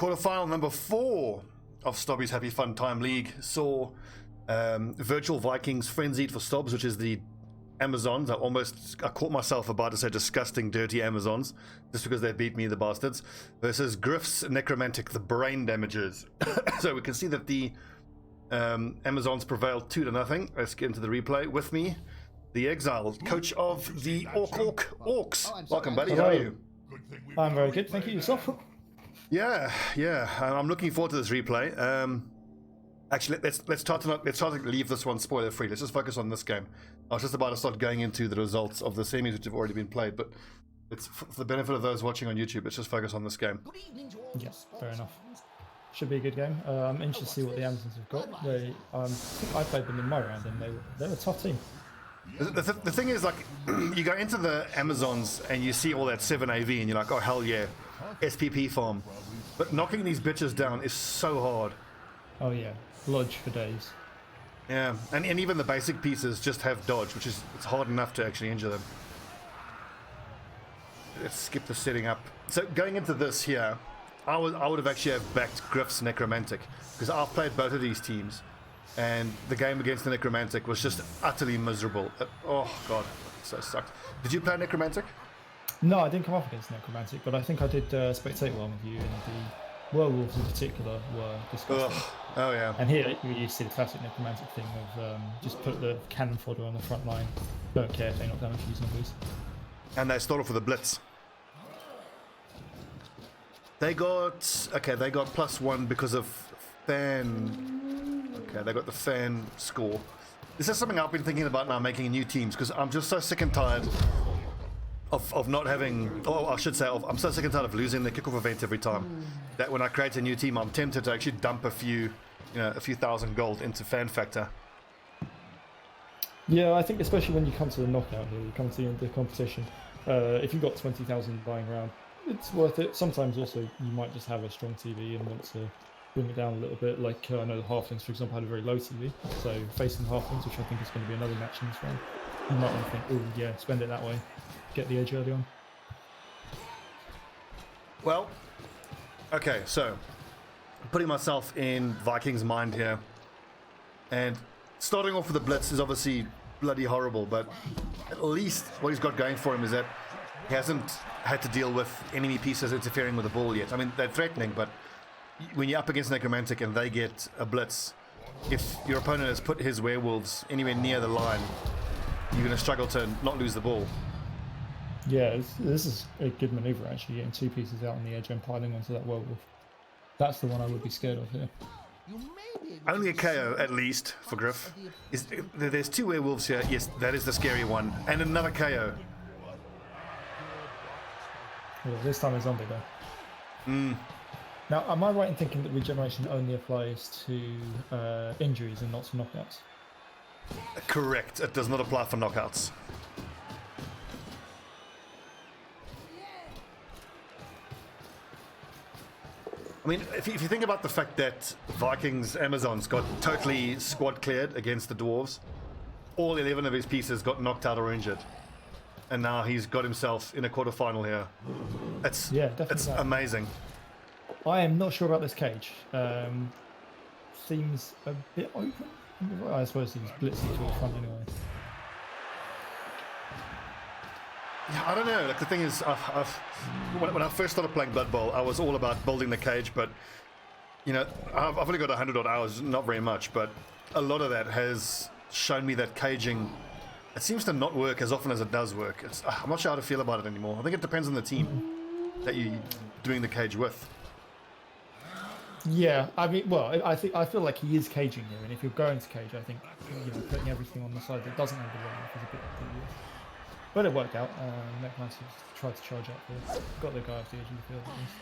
quarterfinal number 4 of Stobbie's Happy Fun Time League saw VirtualVikings frenzied for Stobbs, which is the Amazons. I caught myself about to say disgusting, dirty Amazons, just because they beat me, the bastards, versus Griff's Necromantic, the brain damagers. So we can see that the Amazons prevailed 2-0. Let's get into the replay. With me, TheExile, coach of the Orcs. Welcome, buddy. Hello. How are you? I'm very good, thank you. Yourself? Yeah. I'm looking forward to this replay. Actually, let's try to leave this one spoiler free. Let's just focus on this game. I was just about to start going into the results of the semis which have already been played, but it's for the benefit of those watching on YouTube. Let's just focus on this game. Yeah, fair enough. Should be a good game. I'm interested to see what the Amazons have got. They, I think I played them in my round, and they're a tough team. The thing is, like, you go into the Amazons and you see all that 7 AV and you're like, oh hell yeah, SPP farm. But knocking these bitches down is so hard. Oh yeah, lodge for days. Yeah, and even the basic pieces just have dodge, which is it's hard enough to actually injure them. Let's skip the setting up. So going into this here, I would have actually backed Griff's Necromantic, because I've played both of these teams, and the game against the Necromantic was just utterly miserable. Oh god, so sucked. Did you play Necromantic? No, I didn't come up against Necromantic, but I think I did spectate well with you, and the werewolves in particular were disgusting. Ugh. Oh yeah. And here you see the classic Necromantic thing of just put the cannon fodder on the front line. Don't care if they knock down a few zombies. And they started for the blitz. They got +1 because of fan. Okay, they got the fan score. This is something I've been thinking about now, making new teams, because I'm just so sick and tired of not having. Oh, I should say, I'm so sick and tired of losing the kickoff event every time. That when I create a new team, I'm tempted to actually dump a few thousand gold into fan factor. Yeah, I think especially when you come to the knockout here, you come to the end of the competition. If you've got 20,000 buying around, it's worth it. Sometimes also you might just have a strong TV and want to bring it down a little bit. Like I know the halflings, for example, had a very low TV, so facing halflings, which I think is going to be another match in this round, you might want to think, oh yeah, spend it that way, get the edge early on. Well, okay, so putting myself in Vikings' mind here, and starting off with the blitz is obviously bloody horrible, but at least what he's got going for him is that he hasn't had to deal with enemy pieces interfering with the ball yet. I mean, they're threatening, but when you're up against Necromantic and they get a blitz, if your opponent has put his werewolves anywhere near the line, you're going to struggle to not lose the ball. Yeah, this is a good maneuver actually, getting 2 pieces out on the edge and piling onto that werewolf. That's the one I would be scared of here. Only a KO at least for Griff. There's 2 werewolves here. Yes, that is the scary one, and another KO. Well, this time a zombie though. Now, am I right in thinking that regeneration only applies to injuries and not to knockouts? Correct. It does not apply for knockouts. I mean, if you think about the fact that Vikings Amazons got totally squad cleared against the Dwarves, all 11 of his pieces got knocked out or injured, and now he's got himself in a quarterfinal here. It's amazing. I am not sure about this cage. Seems a bit open. I suppose he's blitzing to the front anyway. Yeah, I don't know. Like the thing is, when I first started playing Blood Bowl, I was all about building the cage, but you know, I've only got 100 odd hours, not very much, but a lot of that has shown me that caging, it seems to not work as often as it does work. I'm not sure how to feel about it anymore. I think it depends on the team that you're doing the cage with. Yeah, I mean, well, I feel like he is caging here, and if you're going to cage, I think putting everything on the side that doesn't have the werewolf is a bit tedious. But it worked out. Necromantic tried to charge up here. Got the guy off the edge of the field at least.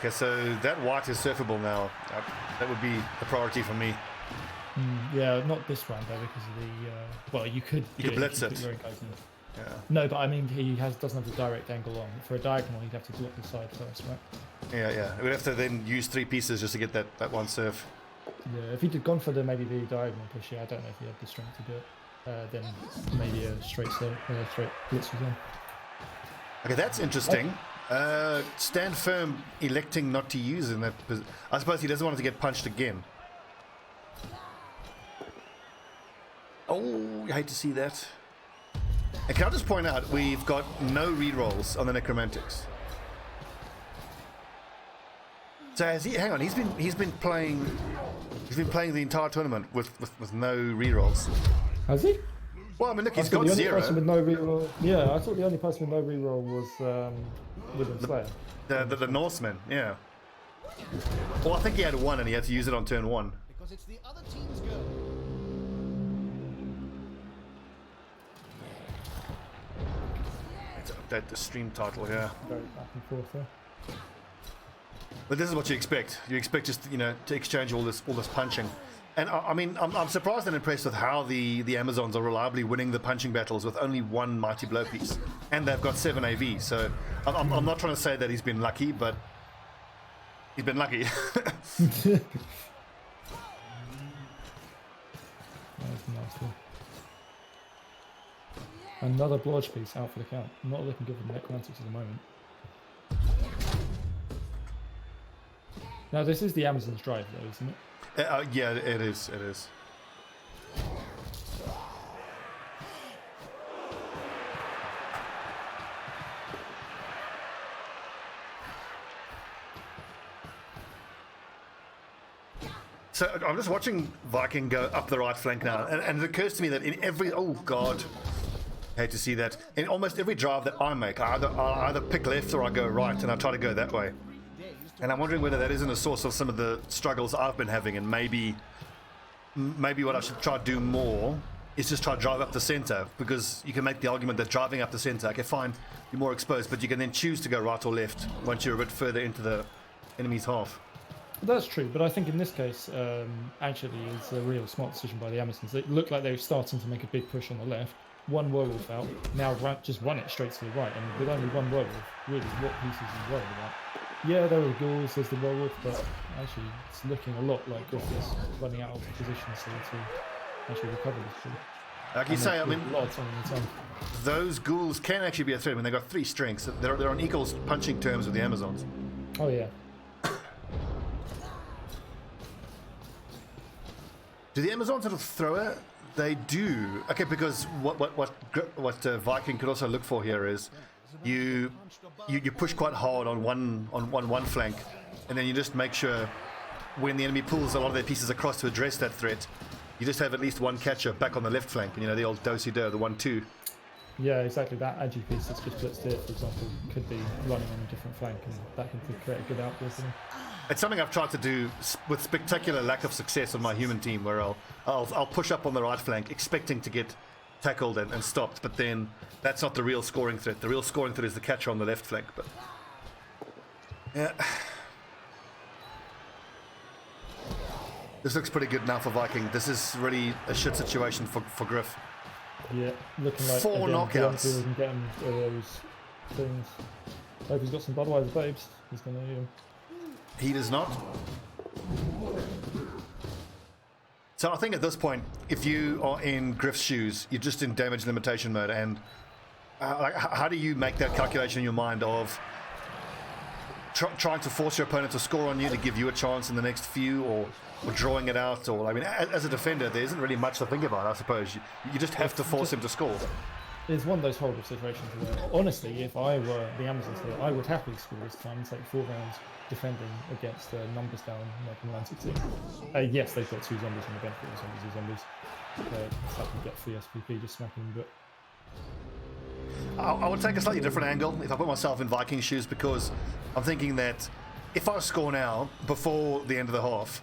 Okay, so that white is surfable now. That would be a priority for me. Yeah, not this round though, because of the well, you could blitz it. Yeah. No, but I mean, he doesn't have the direct angle on. For a diagonal, he'd have to block the side first, right? Yeah. We'd have to then use 3 pieces just to get that one surf. Yeah, if he'd gone for maybe the diagonal push, I don't know if he had the strength to do it. Then maybe a straight blitz was on. Okay, that's interesting. Stand firm, electing not to use in that. I suppose he doesn't want it to get punched again. Oh, I hate to see that. And can I just point out, we've got no rerolls on the Necromantics. So has he? Hang on, he's been playing the entire tournament with no rerolls. Has he? Well, I mean, look, he's The got only 0. person with no reroll. Yeah, I thought the only person with no reroll was Wooden Slayer. The Norseman, yeah. Well, I think he had 1 and he had to use it on turn 1. Because it's the other team's go. Let's update the stream title here. Very back and forth there. But this is what you expect. You expect just, you know, to exchange all this punching. And I mean, I'm surprised and impressed with how the Amazons are reliably winning the punching battles with only 1 mighty blow piece, and they've got 7 AV. So I'm not trying to say that he's been lucky, but he's been lucky. That's nice one. Another blodge piece out for the count. Not looking good for the Necromantics at the moment. Now this is the Amazon's drive though, isn't it? Yeah, it is. It is. So I'm just watching Viking go up the right flank now, and it occurs to me that in every hate to see that, in almost every drive that I make, I either pick left or I go right, and I try to go that way. And I'm wondering whether that isn't a source of some of the struggles I've been having, and maybe what I should try to do more is just try to drive up the center, because you can make the argument that driving up the center, okay, fine, you're more exposed, but you can then choose to go right or left once you're a bit further into the enemy's half. That's true, but I think in this case, actually, it's a real smart decision by the Amazons. It looked like they were starting to make a big push on the left. One werewolf out, now just run it straight to the right, and with only one werewolf, really, what pieces are you worried about? Yeah, there are ghouls, there's the werewolf, but actually, it's looking a lot like Griff is running out of position so to actually recover this thing. Like you say, I mean, a lot of time in the time. those ghouls can actually be a threat. I mean, they've got 3 strengths. They're on equal punching terms with the Amazons. Oh yeah. Do the Amazons have a thrower? They do. Okay, because what Viking could also look for here is you push quite hard on one flank, and then you just make sure when the enemy pulls a lot of their pieces across to address that threat, you just have at least one catcher back on the left flank. You know, the old do-si-do, the 1-2. Yeah, exactly. That agi piece that's just blitzed here, for example, could be running on a different flank, and that can create a good outbreak. It's something I've tried to do with spectacular lack of success on my human team, where I'll push up on the right flank, expecting to get tackled and stopped, but then that's not the real scoring threat. The real scoring threat is the catcher on the left flank. But yeah, this looks pretty good now for Viking. This is really a shit situation for Griff. Yeah, looking like 4 knockouts. Can get him those things. Hope he's got some Budweiser babes. He's gonna need him. He does not. So I think at this point, if you are in Griff's shoes, you're just in damage limitation mode. And how do you make that calculation in your mind of trying to force your opponent to score on you to give you a chance in the next few, or drawing it out? Or I mean, as a defender, there isn't really much to think about, I suppose. You just have to force him to score. It's one of those horrible situations where, honestly, if I were the Amazons here, I would happily score this time and take 4 rounds defending against the numbers down Necromantic team. Yes, they've got 2 zombies on the benefit of zombies. So I can get free SPP just smacking them, but I would take a slightly different angle if I put myself in Viking shoes, because I'm thinking that if I score now, before the end of the half,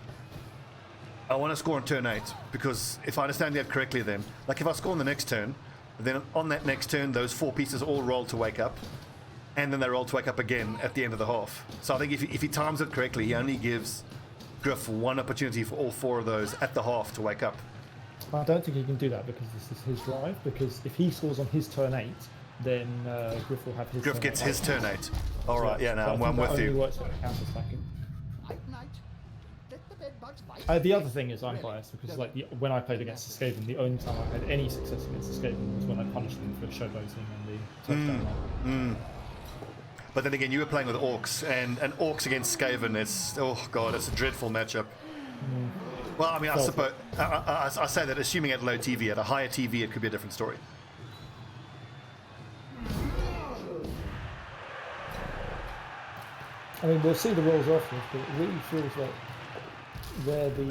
I want to score on turn 8, because if I understand that correctly then, like if I score on the next turn, then on that next turn, those 4 pieces all roll to wake up, and then they roll to wake up again at the end of the half. So I think if he times it correctly, he only gives Griff 1 opportunity for all 4 of those at the half to wake up. I don't think he can do that because this is his drive, because if he scores on his turn 8, then Griff will have his Griff turn gets 8. his turn 8. All right, yeah, no, So I'm with you. Works with the counter stacking. The other thing is I'm biased because when I played against the Skaven, the only time I had any success against the Skaven was when I punished them for showboating and the touchdown line. But then again, you were playing with orcs, and orcs against Skaven, it's, oh god, it's a dreadful matchup. Well, I mean, I suppose, I say that assuming at low TV, at a higher TV, it could be a different story. I mean, we'll see the rolls afterwards, but it really feels like where the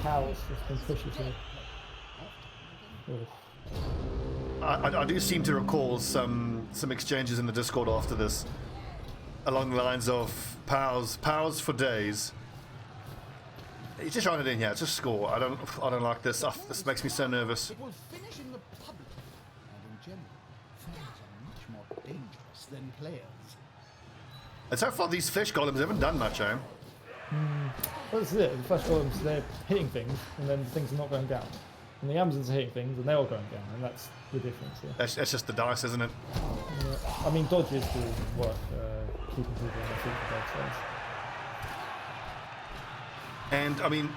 powers has been pushed to. I do seem to recall some exchanges in the Discord after this, along the lines of powers for days. You just run it in here, just score. I don't like this. This makes me so nervous. It will finish in the public, and in general, fans are much more dangerous than players. And so far, these flesh golems haven't done much, eh? Well, this is it. The flesh golems, they're hitting things, and then things are not going down. And the Amazons are hitting things, and they are going down, and that's the difference. Yeah. That's just the dice, isn't it? Yeah. I mean, dodges do work, keeping people on their feet for both sides. And I mean,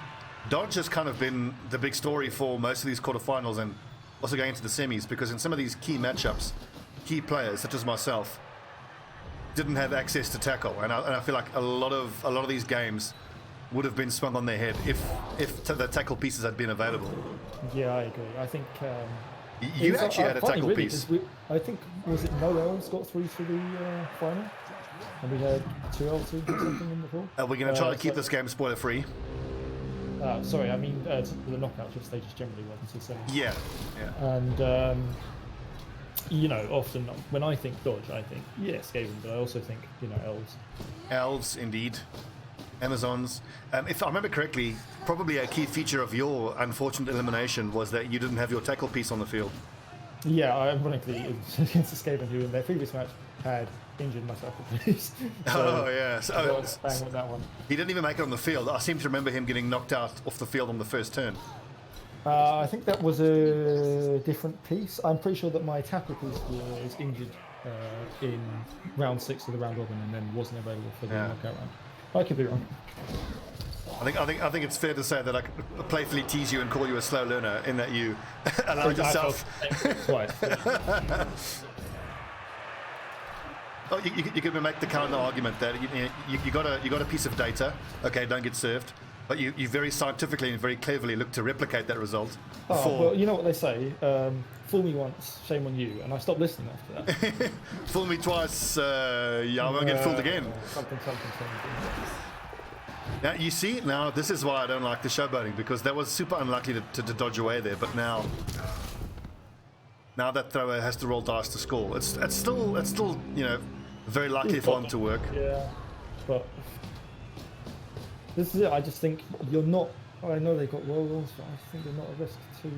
dodge has kind of been the big story for most of these quarterfinals, and also going into the semis, because in some of these key matchups, key players such as myself didn't have access to tackle, and I feel like a lot of these games would have been swung on their head if the tackle pieces had been available. Yeah, I agree. I think you actually had a tackle really, piece. I think, was it no elves got through to the final, and we had 2 elves or something in the pool. Are we going to try to keep this game spoiler free? Sorry, I mean the knockout stages generally wasn't so semi. Yeah. And you know, often when I think dodge, I think Skaven, but I also think elves. Elves, indeed. Amazons. If I remember correctly, probably a key feature of your unfortunate elimination was that you didn't have your tackle piece on the field. Yeah, ironically, it was against the Skaven, who in their previous match had injured my tackle piece. So, oh, yeah. So, bang with that one. He didn't even make it on the field. I seem to remember him getting knocked out off the field on the first turn. I think that was a different piece. I'm pretty sure that my tackle piece was injured in round 6 of the round robin, and then wasn't available for the knockout round. I could be wrong. I think it's fair to say that I could playfully tease you and call you a slow learner in that you allowed yourself. Twice. Oh, you could make the counter argument that you got a piece of data. Okay, don't get served. But you very scientifically and very cleverly look to replicate that result. Well, you know what they say, fool me once, shame on you, and I stopped listening after that. Fool me twice, I won't get fooled again. Something. Now, you see, now this is why I don't like the showboating, because that was super unlikely to dodge away there, but now that thrower has to roll dice to score. It's still very likely for him to work. Yeah, but this is it. I just think you're not. I know they got rolls, but I think they're not a risk to.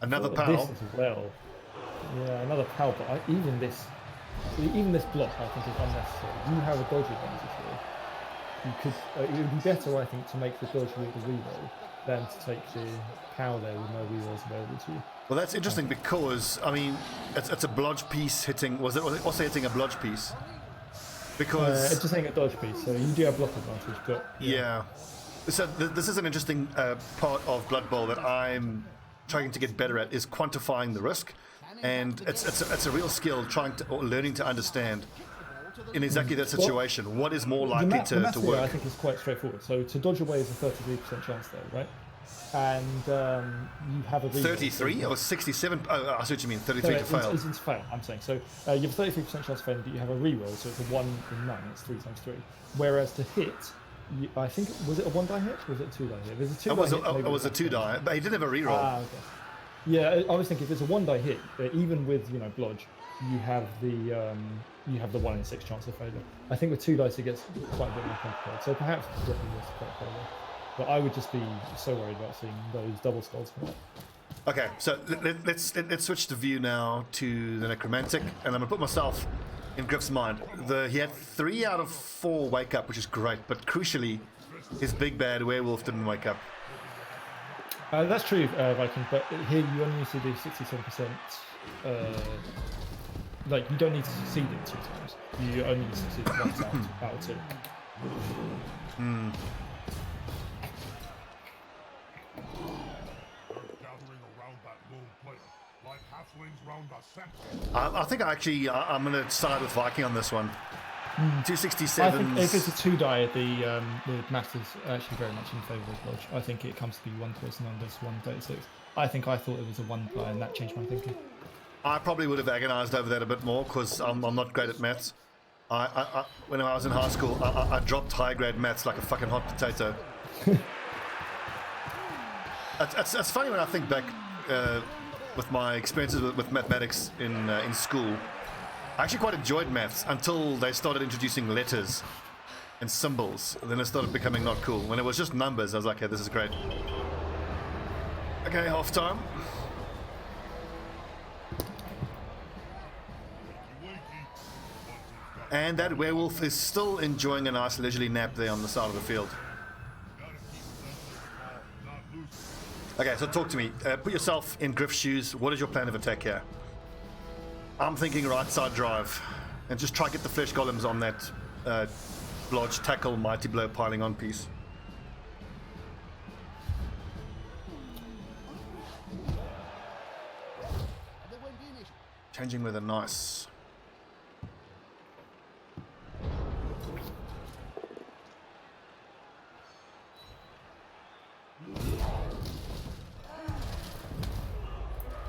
Another pal. This as well. Yeah, another pal. But even this block, I think is unnecessary. You have a dodge advantage here. You could. It would be better, I think, to make the dodge with the reroll than to take the pal there with no rerolls available to you. Well, that's interesting because I mean, it's a blodge piece hitting. Was it also hitting a blodge piece? Because it's just hitting a dodge piece, so you do have block advantage. But yeah. So this is an interesting part of Blood Bowl that I'm trying to get better at, is quantifying the risk, and it's a real skill learning to understand in exactly that situation what is more likely to work. I think is quite straightforward. So to dodge away is a 33% chance there, right? And you have a reroll. 33 or 67? Oh, I see what you mean. 33 to fail. It's to fail, I'm saying. So you have a 33% chance of failing, but you have a reroll, so it's a 1 in 9. It's 3 times 3. Whereas to hit, I think, was it a 1 die hit? Or was it a 2 die hit? There's a 2 die hit. It was a 2 die, but he did have a reroll. Okay. Yeah, I was thinking if it's a 1 die hit, even with blodge, you have the 1 in 6 chance of failure. I think with 2 dice it gets quite a bit more complicated. So perhaps dropping this quite far away. But I would just be so worried about seeing those double skulls come up. Okay, so let's switch the view now to the Necromantic, and I'm gonna put myself in Griff's mind. He had 3 out of 4 wake up, which is great, but crucially, his big bad werewolf didn't wake up. That's true, Viking. But here you only need to do 67%. Like you don't need to succeed it 2 times. You only need to succeed it once out of 2. I think I'm going to side with Viking on this one. I 267. think if it's a 2-die, the math is actually very much in favour of Lodge. I think it comes to be 1 choice numbers, 136. I thought it was a 1-die, and that changed my thinking. I probably would have agonized over that a bit more because I'm not great at maths. When I was in high school, I dropped high grade maths like a fucking hot potato. It's funny when I think back with my experiences with mathematics in school. I actually quite enjoyed maths until they started introducing letters and symbols. And then it started becoming not cool. When it was just numbers, I was like, hey, this is great. Okay, half time. And that werewolf is still enjoying a nice leisurely nap there on the side of the field. Okay, so talk to me. Put yourself in Griff's shoes. What is your plan of attack here? I'm thinking right side drive. And just try to get the flesh golems on that Lodge tackle mighty blow piling on piece. Changing with a nice.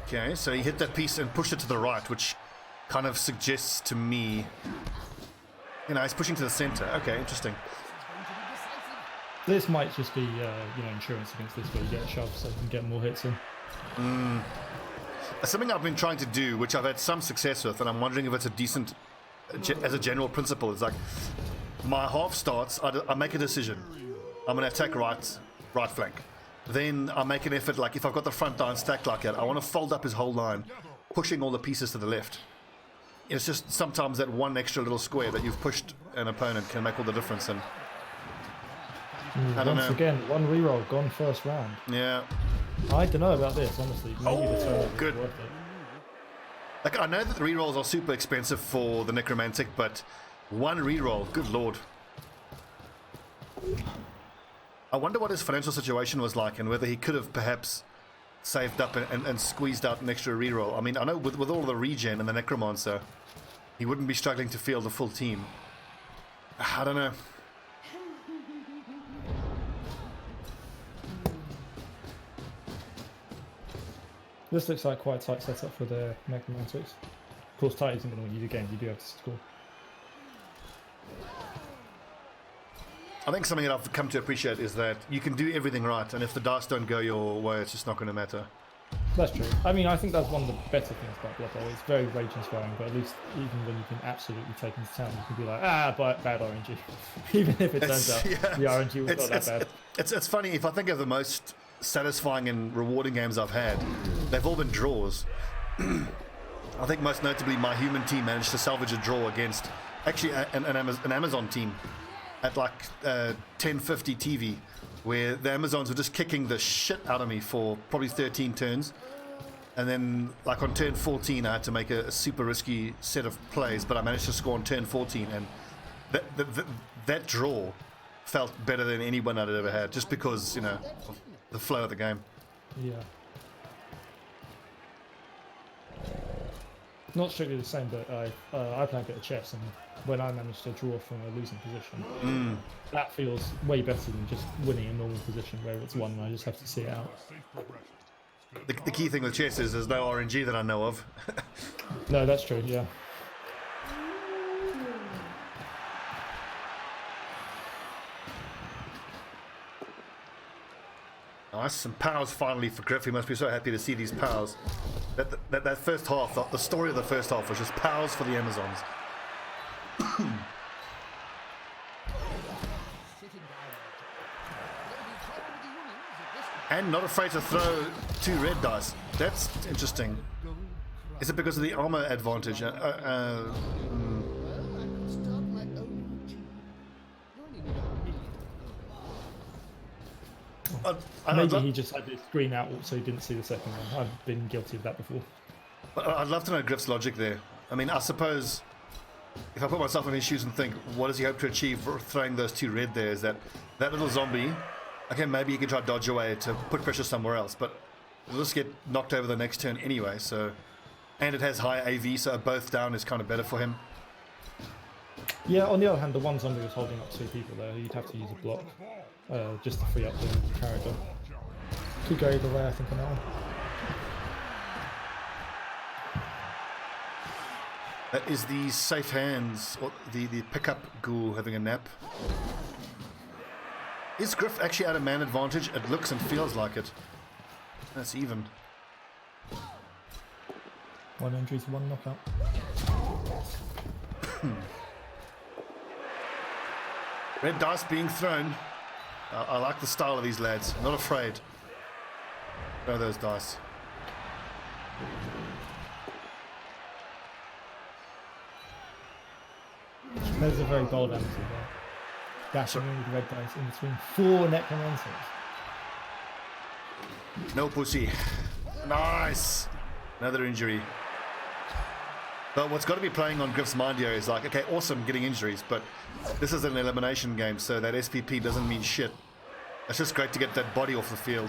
Okay, so he hit that piece and pushed it to the right, which kind of suggests to me, he's pushing to the center. Okay, interesting. This might just be, insurance against this where you get a shove so you can get more hits in. Something I've been trying to do, which I've had some success with, and I'm wondering if it's a decent, as a general principle, it's like, my half starts, I make a decision. I'm going to attack right flank. Then I make an effort, like if I've got the front line stacked like that, I want to fold up his whole line, pushing all the pieces to the left. It's just sometimes that one extra little square that you've pushed an opponent can make all the difference. And I don't know. Once again, one reroll gone first round. Yeah. I don't know about this, honestly. Maybe the turn good. is worth it. Like I know that the rerolls are super expensive for the Necromantic, but one reroll, good lord. I wonder what his financial situation was like and whether he could have perhaps saved up and squeezed out an extra reroll. I mean, I know with all the regen and the Necromancer, he wouldn't be struggling to field a full team. I don't know. This looks like quite a tight setup for the Necromantics. Of course, tight isn't going to win you the game. You do have to score. I think something that I've come to appreciate is that you can do everything right, and if the dice don't go your way, it's just not going to matter. That's true. I mean, I think that's one of the better things about Blood Bowl. It's very rage-inspiring, but at least even when you can absolutely take into town, you can be like, bad RNG. Even if it turns out the RNG was not that bad. It's funny, if I think of the most satisfying and rewarding games I've had, they've all been draws. I think most notably my human team managed to salvage a draw against actually an Amazon team at like 1050 TV, where the Amazons were just kicking the shit out of me for probably 13 turns. And then like on turn 14 I had to make a super risky set of plays, but I managed to score on turn 14, and that draw felt better than anyone I'd ever had, just because, of the flow of the game. Yeah. Not strictly the same, but I play a bit of chess, and when I manage to draw from a losing position, that feels way better than just winning a normal position where it's one and I just have to see it out. The key thing with chess is there's no RNG that I know of. No, that's true, yeah. Nice, some powers finally for Griff. He must be so happy to see these powers. That first half, the story of the first half was just powers for the Amazons. And not afraid to throw 2 red dice. That's interesting. Is it because of the armor advantage? Maybe he just had the screen out so he didn't see the second one. I've been guilty of that before. I'd love to know Griff's logic there. I mean, I suppose if I put myself in his shoes and think, what does he hope to achieve for throwing those 2 red there? Is that little zombie, okay, maybe he can try to dodge away to put pressure somewhere else, but he'll just get knocked over the next turn anyway, so And it has high AV, so both down is kind of better for him. Yeah, on the other hand, the one zombie was holding up 2 people there. You'd have to use a block just to free up the character. Could go either way, I think, on that one. That is the safe hands, or the pickup ghoul having a nap. Is Griff actually at a man advantage? It looks and feels like it. That's even. 1 injury to 1 knockout. Red dice being thrown. I like the style of these lads. Not afraid. Throw those dice. There's a very bold answer there. Dashing in with red dice in between 4 necromancers. No pussy. Nice. Another injury. But what's got to be playing on Griff's mind here is like, okay, awesome getting injuries, but this is an elimination game, so that SPP doesn't mean shit. It's just great to get that body off the field.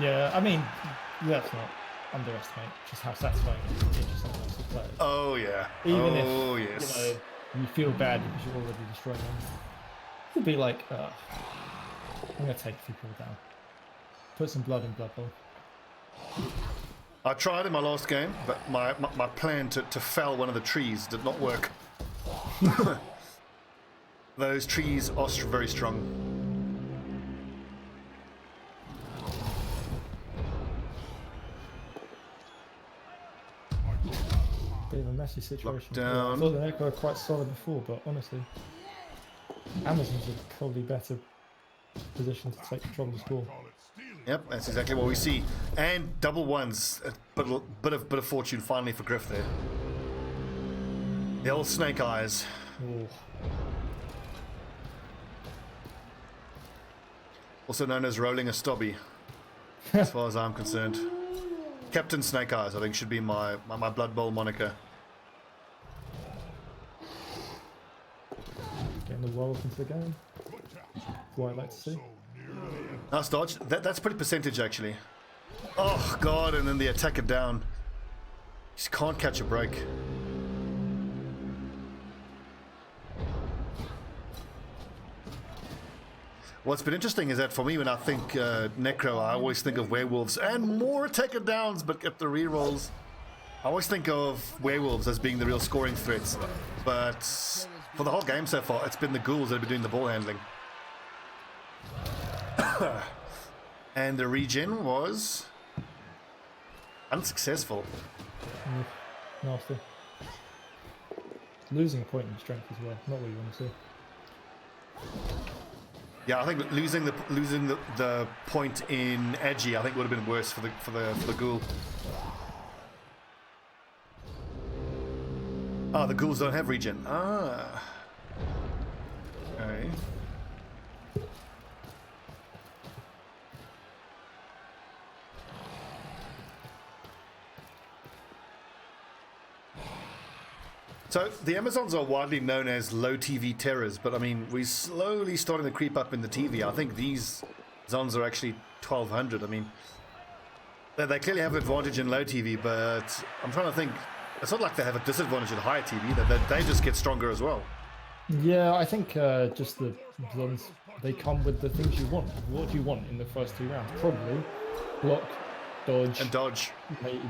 Yeah, I mean, let's not underestimate just how satisfying it is to injure someone else to play. Oh yeah. Even oh if yes. you know, you feel bad because you're already destroying them. You'll be like, I'm going to take a few people down. Put some blood in Blood Bowl. I tried in my last game, but my plan to fell one of the trees did not work. Those trees are very strong. Bit of a messy situation. Down. I thought the Necro were quite solid before, but honestly, Amazons are probably better positioned to take control of the score. Yep, that's exactly what we see. And double ones. A bit of fortune finally for Griff there. The old snake eyes. Ooh. Also known as rolling a Stobbie, as far as I'm concerned. Captain Snake Eyes, I think, should be my Blood Bowl moniker. Getting the world into the game. That's what I'd like to see. Nice dodge. That's pretty percentage, actually. Oh, God, and then the attacker down. Just can't catch a break. What's been interesting is that for me, when I think Necro, I always think of werewolves and more attacker downs, but get the rerolls. I always think of werewolves as being the real scoring threats, but for the whole game so far, it's been the ghouls that have been doing the ball handling. And the regen was unsuccessful. Nasty. Losing a point in strength as well, not what you want to see. Yeah, I think losing the point in edgy, I think would have been worse for the ghoul. Ah, the ghouls don't have regen. Ah. Okay. So the Amazons are widely known as low TV terrors, but I mean, we're slowly starting to creep up in the TV. I think these zones are actually 1200. I mean, they clearly have an advantage in low TV, but I'm trying to think. It's not like they have a disadvantage in higher TV. They just get stronger as well. Yeah, I think just the zones, they come with the things you want. What do you want in the first 2 rounds? Probably block, dodge, And dodge.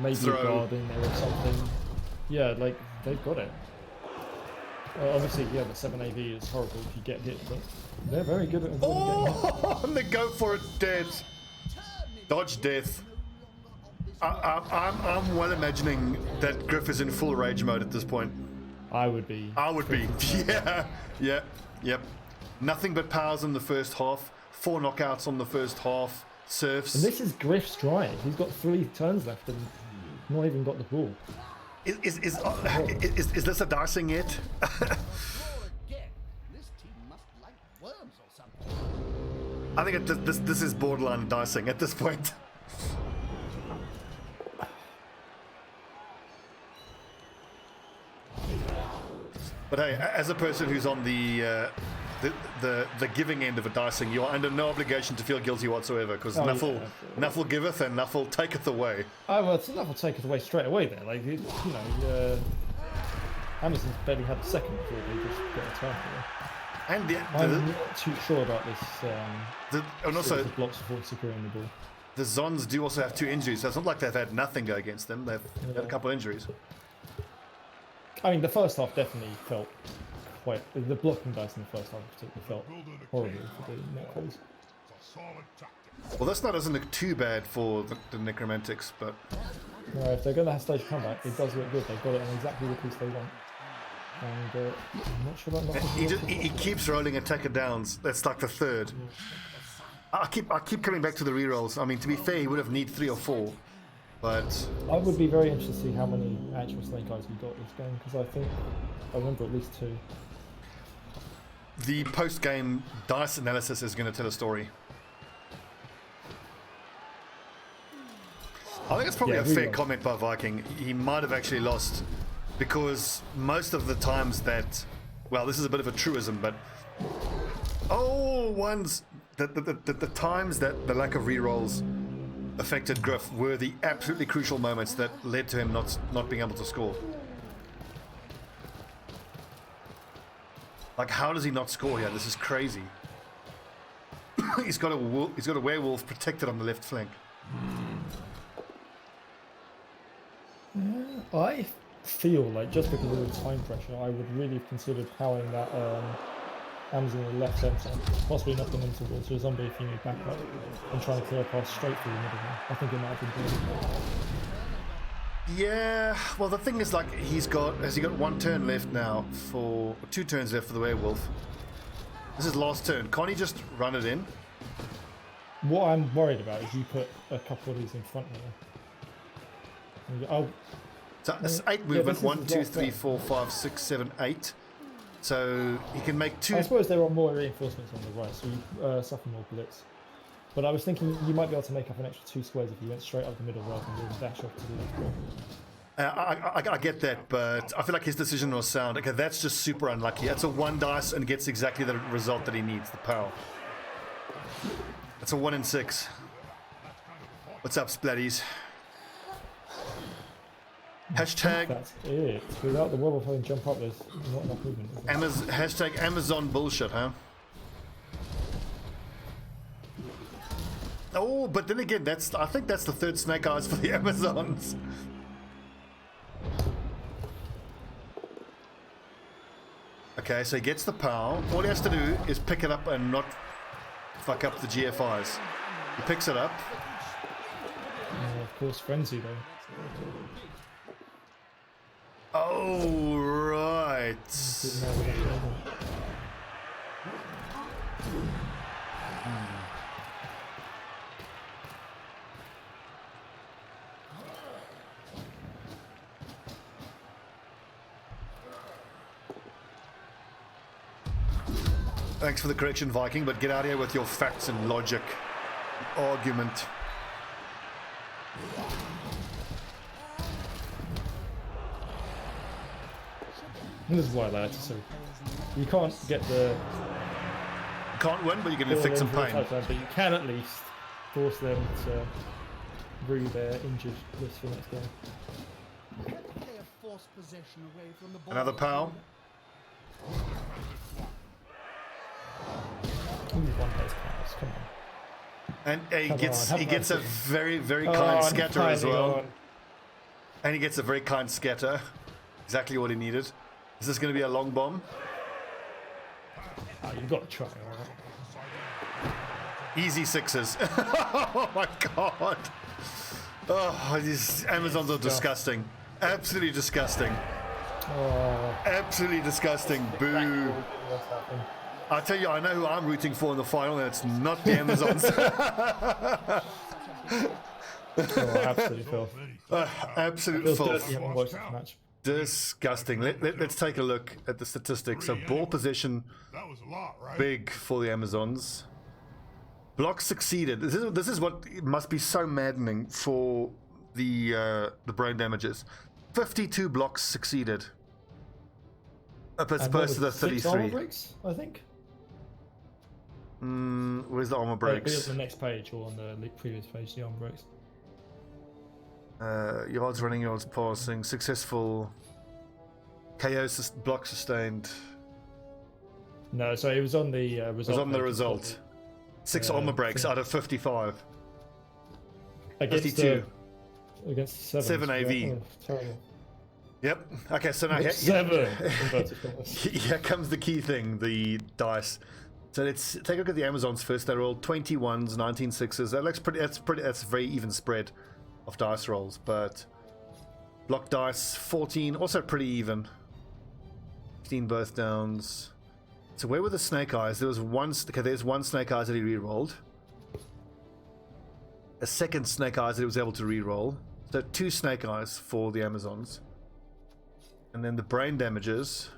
maybe throw. a guard in there or something. Yeah, like they've got it. Obviously, yeah, the 7 AV is horrible if you get hit, but they're very good at avoiding getting hit. Oh, and they go for it, death. Dodge death. I'm well imagining that Griff is in full rage mode at this point. I would be. Yep. Nothing but powers in the first half. 4 knockouts on the first half. Surfs. And this is Griff's drive. He's got 3 turns left and not even got the ball. Is this a dicing yet? Again, this team must like worms or something. I think this is borderline dicing at this point. But hey, as a person who's on the the giving end of a dicing. You are under no obligation to feel guilty whatsoever, because Nuffle giveth and Nuffle taketh away. Oh, well, Nuffle taketh away straight away there. Like, you know, Amazon's barely had a second before they just got a turn for it. And I'm not too sure about this. And also, blocks before securing the ball. The Zons do also have 2 injuries, so it's not like they've had nothing go against them. They've had a couple of injuries. I mean, the first half definitely felt quite... The blocking dice in the first half particularly felt horrible for the Necros. Well, this now doesn't look too bad for the Necromantics, but... No, if they're going to have stage comeback, it does look good. They've got it on exactly the piece they want. And I'm not sure about he keeps rolling attacker downs. That's like the third. I keep coming back to the rerolls. I mean, to be fair, he would have need 3 or 4, but I would be very interested to see how many actual snake eyes we got this game, because I remember at least 2. The post-game dice analysis is going to tell a story. I think it's probably a fair comment by Viking. He might have actually lost, because most of the times that, well, this is a bit of a truism, but the times that the lack of rerolls affected Griff were the absolutely crucial moments that led to him not being able to score. Like, how does he not score here? This is crazy. He's got a werewolf protected on the left flank. I feel like just because of the time pressure, I would really have considered powering that Amazon on the left centre, possibly knocking into the to a zombie if you need backup, and trying to clear a pass straight through the middle. I think it might have been brilliant. Yeah, well, the thing is, like, has he got 1 turn left now for 2 turns left for the werewolf? This is last turn. Can't he just run it in? What I'm worried about is you put a couple of these in front here. So it's 8 movement. 1, 2, 3, 4, 5, 6, 7, 8. So he can make 2. I suppose there are more reinforcements on the right, so you suffer more blitz. But I was thinking you might be able to make up an extra 2 squares if you went straight up the middle rather than doing dash off to the left. I get that, but I feel like his decision was sound. Okay, that's just super unlucky. That's a 1 dice and gets exactly the result that he needs, the power. That's a 1 in 6. *What's up, Splatties? Hashtag... That's it. Without the werewolf having jump up, there's not enough movement. Hashtag Amazon bullshit, huh? Oh, but then again, I think that's the 3rd snake eyes for the Amazons. Okay, so he gets the power. All he has to do is pick it up and not fuck up the GFIs. He picks it up. Of course, frenzy though. Oh, right. Thanks for the correction, Viking, but get out of here with your facts and logic argument. And this is why I like to say you can't get the... You can't win, but you can inflict some pain. But you can at least force them to rue their injured list for next game. Another power. Only one of those powers, come on. And he gets a very, very kind scatter as well. And he gets a very kind scatter. Exactly what he needed. Is this going to be a long bomb? Oh, you've got to try, alright? Easy 6s. Oh my god. Oh, these Amazons are disgusting. Absolutely disgusting. Oh. Absolutely disgusting. Boo. I tell you, I know who I'm rooting for in the final, and it's not the Amazons. Absolutely filth. Absolute filth. You haven't watched this match. Disgusting. Let's take a look at the statistics. So ball possession, that was a lot, right? Big for the Amazons. Blocks succeeded. This is what must be so maddening for the brain damages. 52 blocks succeeded, as opposed to the 33. Breaks, I think. Where's the armor Be on breaks? the next page or on the previous page, the arm breaks. Yards running, yards passing, successful. KO block sustained. No, so it was on the result. It was on the page. result. 6 armor breaks out of 55. Against 52. Against 7. 7 AV. Oh, terrible. Yep. Okay, so now Seven. Inverted commas. here comes the key thing, the dice. So let's take a look at the Amazons first. They rolled 21s, 19 6s. That looks pretty. That's a very even spread of dice rolls. But block dice 14, also pretty even. 15 both downs. So where were the snake eyes? There was one. Okay, there's one snake eyes that he re-rolled. A second snake eyes that he was able to re-roll. So 2 snake eyes for the Amazons. And then the brain damages.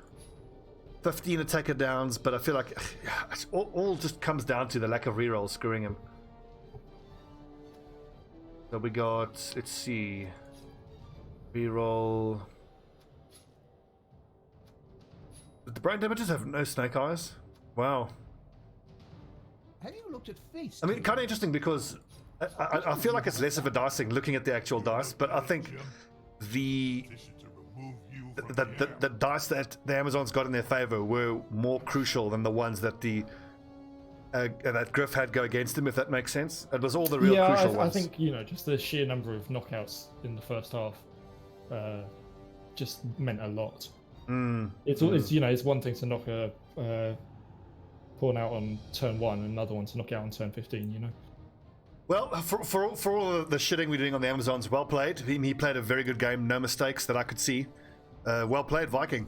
15 attacker downs, but I feel like it all just comes down to the lack of reroll screwing him. So we got, let's see, reroll. Did the brain damages have no snake eyes? Wow. Have you looked at face? I mean, kind of interesting because I feel like it's less of a dicing looking at the actual dice, but I think the dice that the Amazons got in their favor were more crucial than the ones that that Griff had go against him, if that makes sense. It was all the real crucial ones. I think, just the sheer number of knockouts in the first half just meant a lot. It's one thing to knock a pawn out on turn 1 and another one to knock out on turn 15, Well, for all of the shitting we're doing on the Amazons, well played. He played a very good game, no mistakes that I could see. Well played, Viking.